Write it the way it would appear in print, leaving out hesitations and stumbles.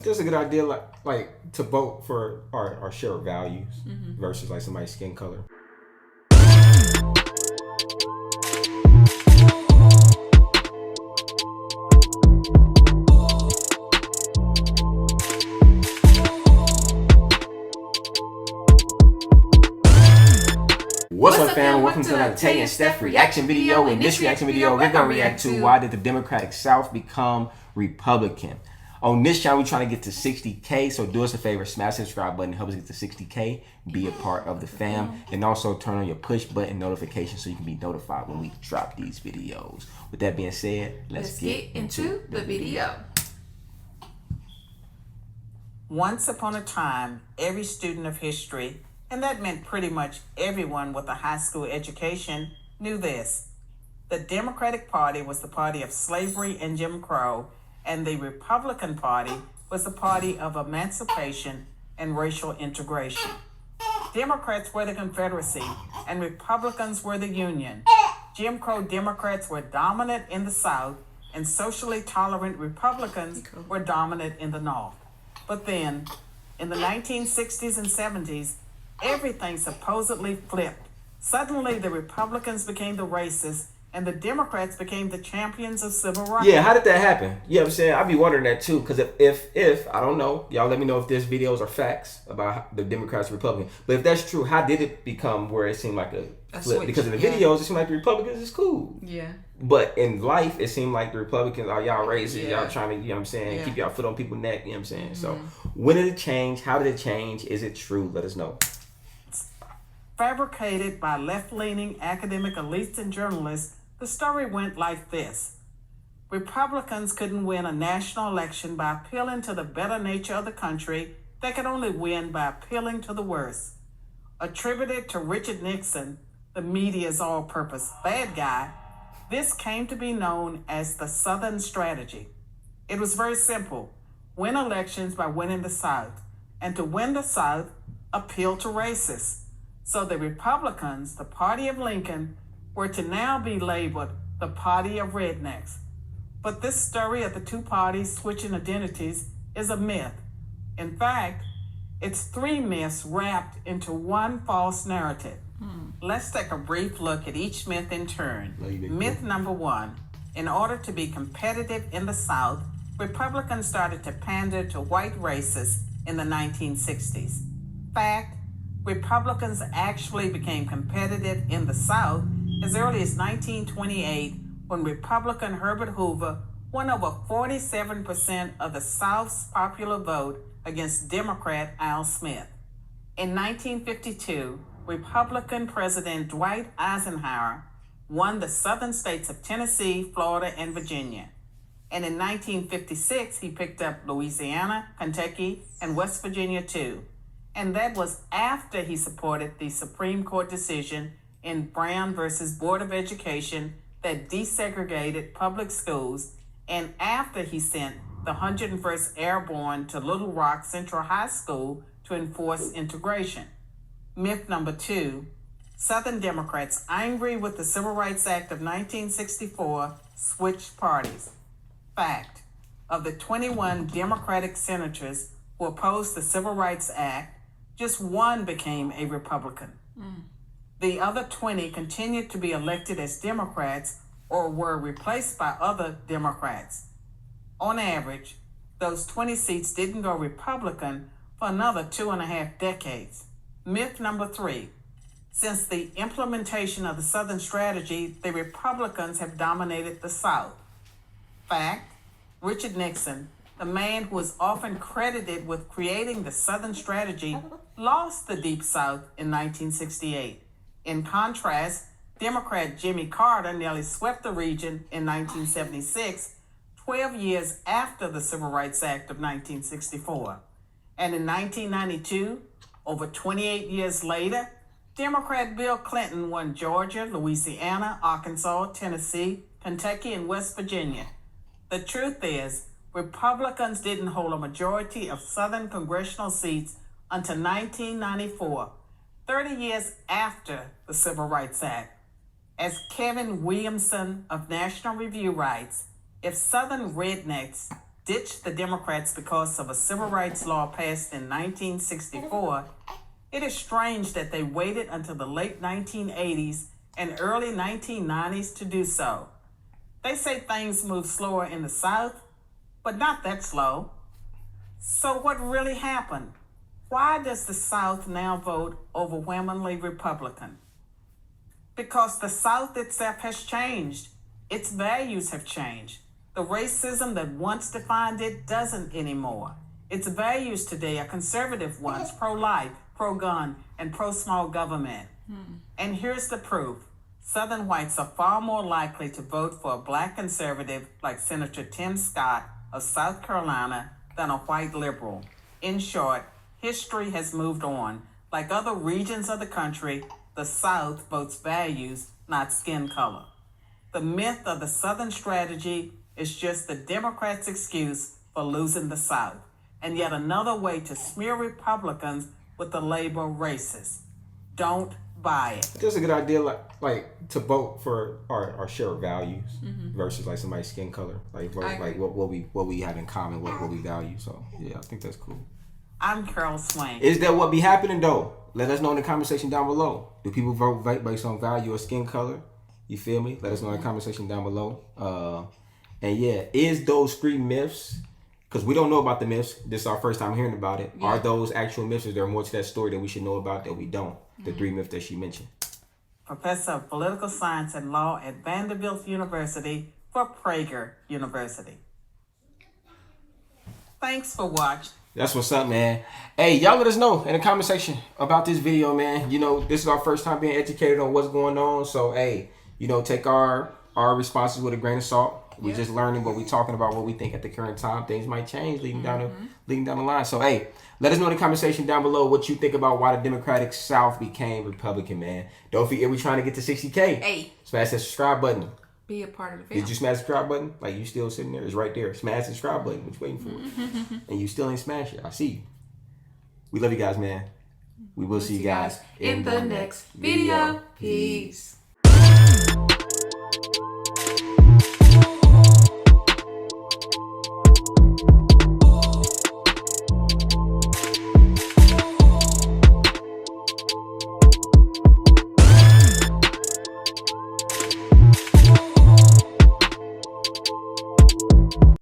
Just a good idea, like to vote for our shared values versus like somebody's skin color. What's up, fam? Welcome to another Tay and Steph reaction video. In this reaction video, we're gonna react to why did the Democratic South become Republican. On this channel, we're trying to get to 60K, so do us a favor, smash the subscribe button, help us get to 60K, be a part of the fam, and also turn on your push button notification so you can be notified when we drop these videos. With that being said, let's get into the video. Once upon a time, every student of history, and that meant pretty much everyone with a high school education, knew this. The Democratic Party was the party of slavery and Jim Crow, and the Republican Party was the party of emancipation and racial integration. Democrats were the Confederacy, and Republicans were the Union. Jim Crow Democrats were dominant in the South, and socially tolerant Republicans were dominant in the North. But then, in the 1960s and 70s, everything supposedly flipped. Suddenly, the Republicans became the racists, and the Democrats became the champions of civil rights. Yeah, how did that happen? You know what I'm saying? I'd be wondering that too, because if I don't know, y'all let me know if this videos are facts about the Democrats and Republicans. But if that's true, how did it become where it seemed like a flip? Switch. Because in the videos, it seemed like the Republicans is cool. Yeah. But in life, it seemed like the Republicans are y'all racist, Yeah. y'all trying to, you know what I'm saying, Yeah. keep y'all foot on people's neck, you know what I'm saying? So when did it change? How did it change? Is it true? Let us know. Fabricated by left-leaning academic elites and journalists, the story went like this. Republicans couldn't win a national election by appealing to the better nature of the country. They could only win by appealing to the worst. Attributed to Richard Nixon, the media's all-purpose bad guy, this came to be known as the Southern Strategy. It was very simple. Win elections by winning the South. And to win the South, appeal to racists. So the Republicans, the party of Lincoln, were to now be labeled the party of rednecks. But this story of the two parties switching identities is a myth. In fact, it's three myths wrapped into one false narrative. Let's take a brief look at each myth in turn. Myth number one, in order to be competitive in the South, Republicans started to pander to white racists in the 1960s. Fact, Republicans actually became competitive in the South as early as 1928 when Republican Herbert Hoover won over 47% of the South's popular vote against Democrat Al Smith. In 1952, Republican President Dwight Eisenhower won the southern states of Tennessee, Florida, and Virginia. And in 1956, he picked up Louisiana, Kentucky, and West Virginia too. And that was after he supported the Supreme Court decision in Brown versus Board of Education that desegregated public schools, and after he sent the 101st Airborne to Little Rock Central High School to enforce integration. Myth number two, Southern Democrats, angry with the Civil Rights Act of 1964, switched parties. Fact, of the 21 Democratic senators who opposed the Civil Rights Act, just one became a Republican. The other 20 continued to be elected as Democrats or were replaced by other Democrats. On average, those 20 seats didn't go Republican for another 2.5 decades. Myth number three, since the implementation of the Southern Strategy, the Republicans have dominated the South. Fact, Richard Nixon, the man who is often credited with creating the Southern Strategy, lost the Deep South in 1968. In contrast, Democrat Jimmy Carter nearly swept the region in 1976, 12 years after the Civil Rights Act of 1964. And in 1992, over 28 years later, Democrat Bill Clinton won Georgia, Louisiana, Arkansas, Tennessee, Kentucky, and West Virginia. The truth is, Republicans didn't hold a majority of Southern congressional seats until 1994, 30 years after the Civil Rights Act. As Kevin Williamson of National Review writes, if Southern rednecks ditched the Democrats because of a civil rights law passed in 1964, it is strange that they waited until the late 1980s and early 1990s to do so. They say things move slower in the South, but not that slow. So what really happened? Why does the South now vote overwhelmingly Republican? Because the South itself has changed. Its values have changed. The racism that once defined it doesn't anymore. Its values today are conservative ones, pro-life, pro-gun, and pro-small government. And here's the proof. Southern whites are far more likely to vote for a black conservative like Senator Tim Scott of South Carolina than a white liberal. In short, history has moved on. Like other regions of the country, the South votes values, not skin color. The myth of the Southern strategy is just the Democrats' excuse for losing the South, and yet another way to smear Republicans with the label racist. Don't buy it. Just a good idea, like to vote for our shared values versus like somebody's skin color, like vote, like what we have in common, what we value. So yeah, I think that's cool. I'm Carol Swain. Is that what be happening though? Let us know in the comment section down below. Do people vote based on value or skin color? You feel me? Let us know in the comment section down below. And yeah, is those 3 myths? Because we don't know about the myths. This is our first time hearing about it. Yeah. Are those actual myths? Is there more to that story that we should know about that we don't? The 3 myths that she mentioned. Professor of Political Science and Law at Vanderbilt University for Prager University. Thanks for watching. That's what's up, man. Hey, y'all let us know in the comment section about this video, man. You know, this is our first time being educated on what's going on. So, hey, you know, take our responses with a grain of salt. We're just learning what we're talking about, what we think at the current time. Things might change leading down the line. So, hey, let us know in the comment section down below what you think about why the Democratic South became Republican, man. Don't forget, we're trying to get to 60K. Hey. Smash that subscribe button. Be a part of the family. Did you smash the subscribe button? Like, you still sitting there? It's right there. Smash the subscribe button. What you waiting for? And you still ain't smashed it. I see you. We love you guys, man. We will see you guys in the next video. Peace.